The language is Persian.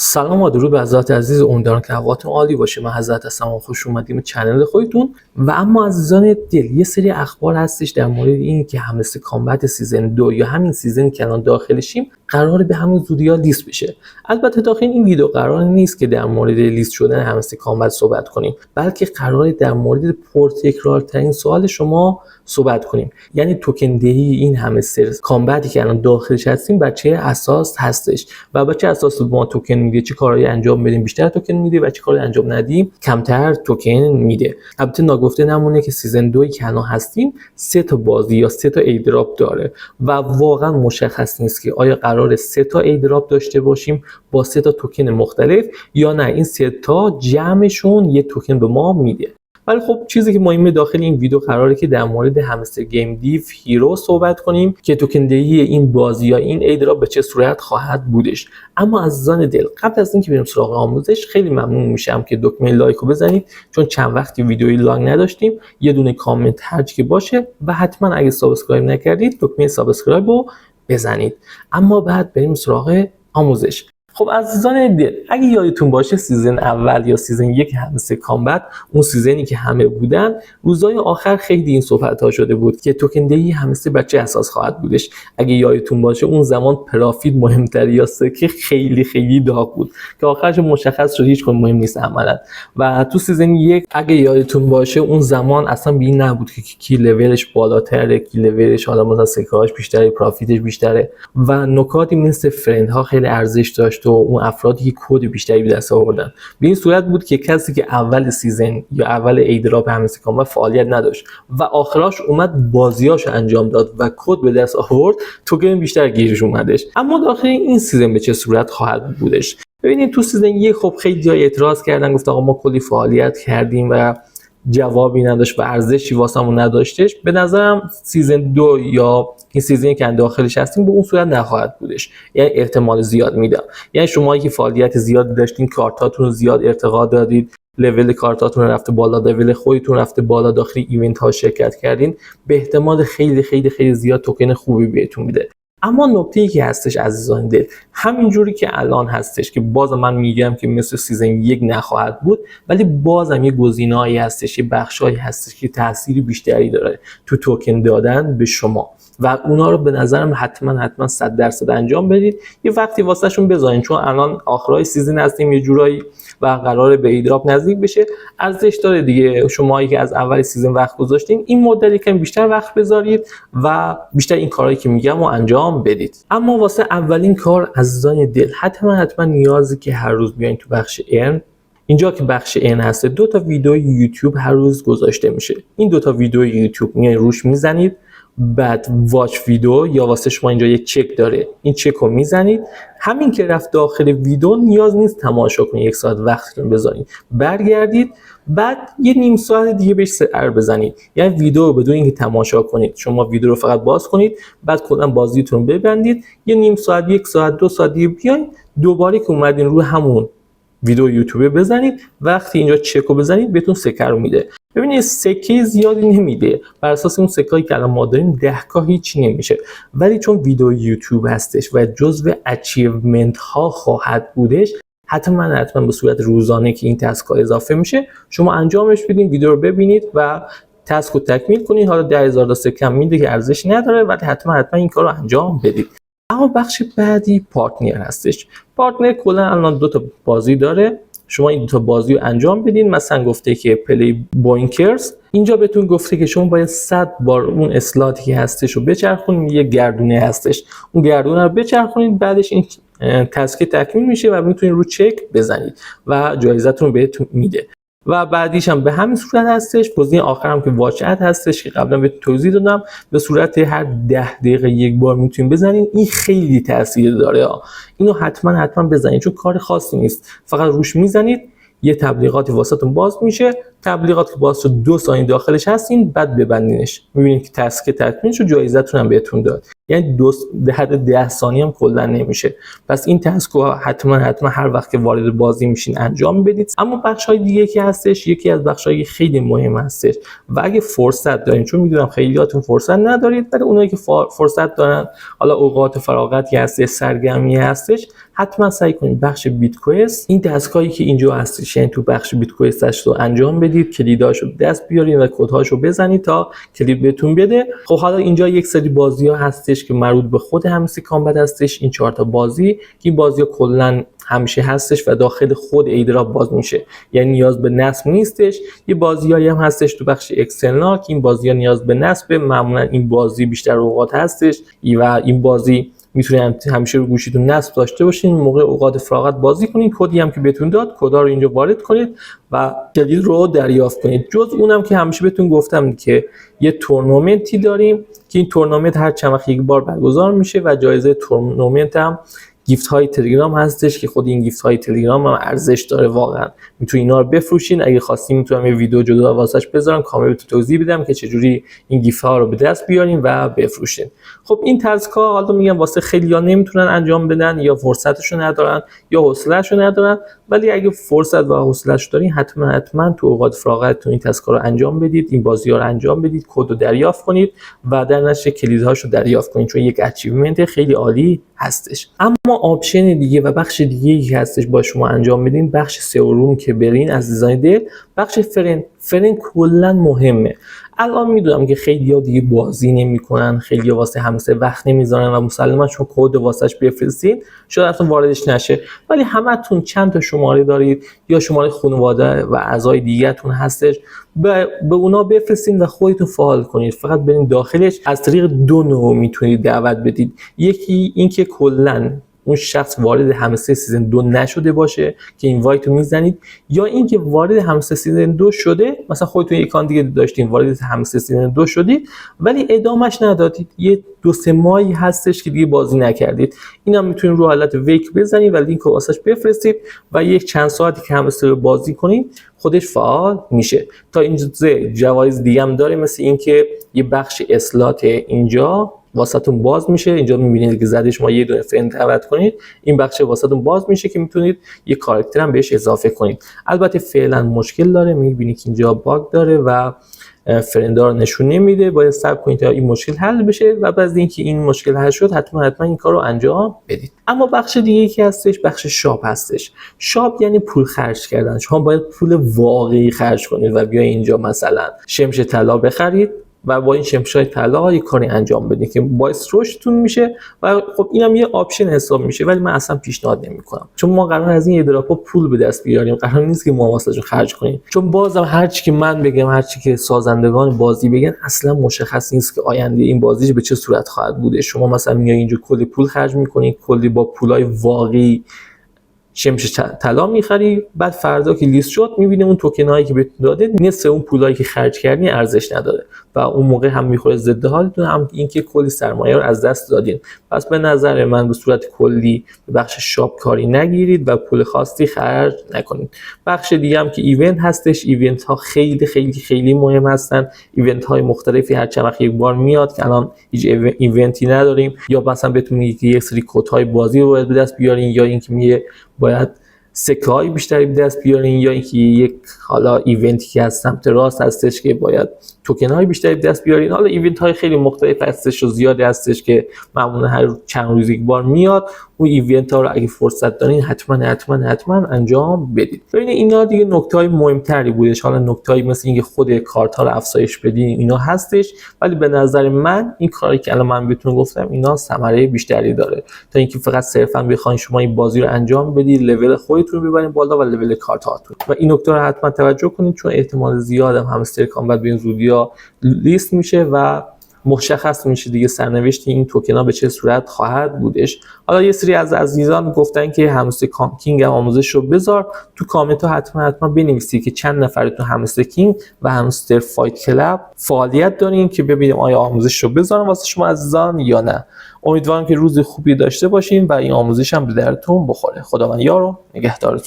سلام و درود به حضرت عزیز، امیدوارم که حالتون عالی باشه. من حضرت هستم و خوش اومدیم به کانال خودتون. و اما عزیزان دل، یه سری اخبار هستش در مورد این که همستر کامبت سیزن 2 یا همین سیزنی که الان داخلشیم قراره به همین زودی ها لیست بشه. البته داخل این ویدیو قرار نیست که در مورد لیست شدن همستر کامبت صحبت کنیم، بلکه قراره در مورد پرتکرارترین سوال شما صحبت کنیم، یعنی توکن دهی این همستر کامبتی که الان داخلش هستیم بر چه اساس هستش و بر چه اساس ما توکن میده، چه کارهایی انجام بدیم بیشتر توکن میده و چه کارهایی انجام ندیم کمتر توکن میده. البته ناگفته نمونه که سیزن 2 که الان هستیم 3 تا بازی یا 3 تا ایدراپ داره و واقعا مشخص نیست که آیا قراره 3 تا ایدراپ داشته باشیم با 3 تا توکن مختلف یا نه این 3 تا جمعشون یه توکن به ما میده. ولی خب چیزی که مهمه داخل این ویدیو قراره که در مورد همستر گیم دیو هیرو صحبت کنیم که توکن دهی این بازی یا این ایدراپ به چه صورت خواهد بودش. اما عزیزان دل، قبل از اینکه بریم سراغ آموزش خیلی ممنون میشم که دکمه لایک رو بزنید، چون چند وقتی ویدیوی لایک نداشتیم. یه دونه کامنت هرچی که باشه و حتما اگه سابسکرایب نکردید دکمه سابسکرایب رو بزنید. اما بعد بریم سراغ آموزش. خب عزیزان دل، اگه یادتون باشه سیزن اول یا سیزن 1 همستر کامبت، اون سیزنی که همه بودن، روزهای آخر خیلی این صحبت ها شده بود که توکن دهی همستر بر چه اساس خواهد بودش. اگه یادتون باشه اون زمان پرافیت مهمتر یا سکه خیلی داغ بود که آخرش مشخص شد هیچ کدوم مهم نیست عملا. و تو سیزن 1 اگه یادتون باشه اون زمان اصلا به این نبود که کی لولش بالاتره، کی لولش حالا مثلا سکه‌هاش بیشتره، پرافیتش بیشتره و نکاتی مثل فرند ها خیلی ارزش داشت و اون افرادی که کد بیشتری به دست آوردن. به این صورت بود که کسی که اول سیزن یا اول ایدراپ همستر کامبت فعالیت نداشت و آخراش اومد بازیاشو انجام داد و کد به دست آورد، توکن بیشتر گیرش اومدش. اما داخل این سیزن به چه صورت خواهد بودش؟ ببینید تو سیزن 1 خب خیلی جای اعتراض کردن، گفت آقا ما کلی فعالیت کردیم و جوابی نداشت و ارزشی واسمون نداشتش. به نظرم سیزن 2 یا این سیزنی که داخلش هستیم به اون صورت نخواهد بودش، یعنی احتمال زیاد میدم. یعنی شما که فعالیت زیاد داشتین، کارتاتون رو زیاد ارتقا دادید، لول کارتاتون رفته بالا، لول خودتون رفته بالا، داخل ایونت ها شرکت کردین، به احتمال خیلی زیاد توکن خوبی بهتون میده. اما نکته‌ای که هستش عزیزان دل، همینجوری که الان هستش که باز من میگم که مثل سیزن 1 نخواهد بود، ولی بازم یه گزینه‌ای هستش، یه بخشایی هستش که تأثیری بیشتری داره تو توکن دادن به شما و اونا رو به نظرم حتما 100% انجام بدید. یه وقتی واسهشون بذارین، چون الان آخرای سیزن هستیم یه جورایی و قراره به ایدراپ نزدیک بشه. ارزش داره دیگه شمایی که از اول سیزن وقت گذاشتین این مدت یکم بیشتر وقت بذارید و بیشتر این کارهایی که میگم رو انجام بدید. اما واسه اولین کار عزیزان دل حتما نیازی که هر روز بیاین تو بخش ارن، اینجا که بخش این هست 2 تا ویدیو یوتیوب هر روز گذاشته میشه. این 2 تا ویدیو یوتیوب میاین روش میزنید، بعد واچ ویدیو یا واسه شما اینجا یه چک داره، این چک رو میزنید. همین که رفت داخل ویدیو نیاز نیست تماشا کنید، 1 ساعت وقتتون بذارید، برگردید بعد یه نیم ساعت دیگه بهش سر بزنید. یعنی ویدیو رو بدون اینکه تماشا کنید، شما ویدیو رو فقط باز کنید، بعد کلا بازیتون رو ببندید، یه نیم ساعت، 1 ساعت، 2 ساعت دیگه بیاین دوباره که اومدین رو همون ویدیو یوتیوب بزنید. وقتی اینجا چک رو بزنید بهتون سکه رو میده. ببینید سکه زیادی نمیده، بر اساس اون سکه‌ای که الان ما داریم 10K هیچی نمیشه، ولی چون ویدیو یوتیوب هستش و جزو اچیومنت ها خواهد بودش، حتما به صورت روزانه که این تسک ها اضافه میشه شما انجامش بدین، ویدیو رو ببینید و تسک رو تکمیل کنید. حالا 10,000 تا سکه میده که ارزشی نداره، ولی حتما این کار رو انجام بدید. اما بخش بعدی پارتنر هستش. پارتنر کلا الان 2 تا بازی داره، شما این 2 تا بازی رو انجام بدین. مثلا گفته که پلی بوینکرز، اینجا بهتون گفته که شما باید 100 بار اون اسلاتی که هستش رو بچرخونید، یه گردونه هستش، اون گردونه رو بچرخونید، بعدش این تسک تکمیل میشه و میتونید رو چک بزنید و جایزتون رو بهتون میده. و بعدیش هم به همین صورت هستش. گزینه آخرم که واچ اد هستش که قبلا بهتون توضیح دادم، به صورت هر 10 دقیقه یک بار میتونید بزنید. این خیلی تاثیر داره، اینو حتما بزنید چون کار خاصی نیست، فقط روش میزنید یه تبلیغاتی واسهتون باز میشه، تبلیغات که باز شد 2 ثانیه داخلش هستین، بعد ببندینش، میبینید که تسک تکمیل شد، جایزتون هم بهتون داد. یعنی حد 10 ثانیه هم کلا نمیشه. پس این تسکو حتما هر وقت که وارد بازی میشین انجام بدید. اما بخش‌های دیگه که هستش، یکی از بخش‌های خیلی مهم هستش و اگه فرصت دارین، چون میدونم خیلیاتون فرصت ندارید، ولی اونایی که فرصت دارن، حالا اوقات فراغتی هست، سرگرمی هستش، حتما سعی کنید بخش بیت کوئست، این دستگاهی که اینجا هستش، یعنی تو بخش بیت کوئستش رو انجام بدید، کلیداشو دست بیارین و کدهاشو بزنید تا کلید بهتون بده. خب حالا اینجا یک سری بازی‌ها هستش که مربوط به خود همسی کامبت هستش، این 4 تا بازی که این بازی‌ها کلاً همیشه هستش و داخل خود ایدراپ باز میشه، یعنی نیاز به نصب نیستش. یه بازیایی هم هستش تو بخش اکسترنال که این بازی‌ها نیاز به نصب، معمولا این بازی بیشتر اوقات هستش و این بازی میتونید همیشه رو گوشیتون نصب داشته باشین، موقع اوقات فراغت بازی کنید، کدی هم که بهتون داد کدا رو اینجا وارد کنید و کلید رو دریافت کنید. جز اونم که همیشه بهتون گفتم که یه تورنمنتی داریم که این تورنمنت هر چند وقت یک بار برگزار میشه و جایزه تورنمنت هم گیفت های تلگرام هستش که خود این گیفت های تلگرام هم ارزش داره واقعا. میتونید اینا رو بفروشین. اگه خواستین میتونم یه ویدیو جدا واسش بذارم کامل تو توضیح بدم که چجوری این گیفت ها رو به دست بیارین و بفروشین. خب این تسکا حالا میگم واسه خیلی‌ها نمیتونن انجام بدن، یا فرصتشو ندارن یا حوصله‌شو ندارن، ولی اگه فرصت و حوصله‌اش دارین حتما تو اوقات فراغتتون این تسکا رو انجام بدید، این بازی‌ها رو انجام بدید، کد رو دریافت کنید و در نتیجه کلیدهاشو دریافت کنید، چون یک اچیومنت خیلی عالی هستش. اما آپشن دیگه و بخش دیگه‌ای که هستش با شما انجام بدین، بخش سئو روم که برین عزیزان دل، بخش فرند کلا مهمه. الان میدونم که خیلی‌ها دیگه بازی نمی‌کنن، خیلی‌ها واسه همسه وقت نمیذارن و مسلماً چون کد واسش بفرستین شاید اصلا واردش نشه، ولی همتون چند تا شماره دارید یا شماره خانواده و اعضای دیگه‌تون هستش، به اونا بفرستین و خودتون فعال کنید. فقط برین داخلش از طریق 2 نوع میتونید دعوت بدید. یکی اینکه کلاً اون شخص وارد همسه سیزن 2 نشده باشه که اینوایت رو میزنید، یا اینکه وارد همسه سیزن 2 شده، مثلا خودتون یک کان دیگه داشتین وارد همسه سیزن 2 شدید ولی ادامش ندادید، یه 2-3 ماهی هستش که دیگه بازی نکردید، اینا میتونید رو حالت ویک بزنید و لینک رو واسش بفرستید و یک چند ساعتی که همسه رو بازی کنید خودش فعال میشه. تا اینجا جوایز دیگه هم داره، مثل اینکه یه بخش اسلات اینجا واسهتون باز میشه، اینجا میبینید که زده شما یه دونه فرند دعوت کنید، این بخش واسهتون باز میشه که میتونید یه کاراکتر هم بهش اضافه کنید. البته فعلا مشکل داره، میبینید که اینجا باگ داره و فرندا رو نشون نمیده، باید صبر کنید تا این مشکل حل بشه و بعد از اینکه این مشکل حل شد حتما این کار رو انجام بدید. اما بخش دیگه که هستش بخش شاپ هستش. شاپ یعنی پول خرج کردن. شما باید پول واقعی خرج کنید و بیاید اینجا مثلا شمش طلا بخرید و با این شمشای طلا یه کاری انجام بدید که باعث رشدتون میشه و خب اینم یه آپشن حساب میشه، ولی من اصلا پیشنهاد نمیکنم، چون ما قرار از این ایدراپا پول به دست بیاریم، قرار نیست که ما واسهشون خرج کنیم. چون بازم هر چی که من بگم، هر چی که سازندگان بازی بگن، اصلا مشخص نیست که آینده این بازی به چه صورت خواهد بوده. شما مثلا میای اینجا کلی پول خرج میکنید، کلی با پولای واقعی شمش طلا میخری، بعد فردا که لیست شد میبینه اون توکن هایی که بهتون داده نصف اون پولایی که خرج کردین ارزش نداره و اون موقع هم میخوره ضد حالتون، هم اینکه کلی سرمایه رو از دست دادین. پس به نظر من به صورت کلی به بخش شاپ کاری نگیرید و پول خاصی خرج نکنید. بخش دیگه هم که ایونت هستش، ایونت ها خیلی خیلی خیلی مهم هستن. ایونت های مختلفی هر چند وقت یک بار میاد که الان هیچ ایونتی نداریم، یا مثلا بهتون میگه که یک سری کد های بازی رو باید به دست بیارین، یا اینکه میگه باید سکه های بیشتری به دست بیارین، یا اینکه یک حالا ایونتی که از سمت راست هستش که باید توکن های بیشتری به دست بیارین. حالا ایونت های خیلی مختلف هستش و زیادی هستش که معمولا هر چند روز یک بار میاد. اون ایونت ها رو اگه فرصت دارین حتما انجام بدید. ببینید اینا دیگه نکته های مهمتری بودش. حالا نکته های مثل اینکه خود کارت ها رو افزایش بدین اینا هستش، ولی به نظر من این کاری که الان من بهتون گفتم اینا ثمره بیشتری داره تا اینکه فقط صرفا بخواید شما این بازی رو انجام بدید، لول خودتون رو ببرین بالا و لول کارت هاتون. و این نکته رو حتما توجه کنید، چون احتمال زیاد همستر کامبت به این زودیا لیست میشه و مشخص میشه دیگه سرنوشت این توکن ها به چه صورت خواهد بودش. حالا یه سری از عزیزان گفتن که همستر کینگ هم آموزش رو بذار تو کامنت ها، حتما بنویسید که چند نفرتون همستر کینگ و همستر فایت کلاب فعالیت دارین که ببینیم آیا آموزش رو بذارم واسه شما عزیزان یا نه. امیدوارم که روز خوبی داشته باشین و این آموزش هم به درتون بخوره. خداوند یار و نگهدارتون.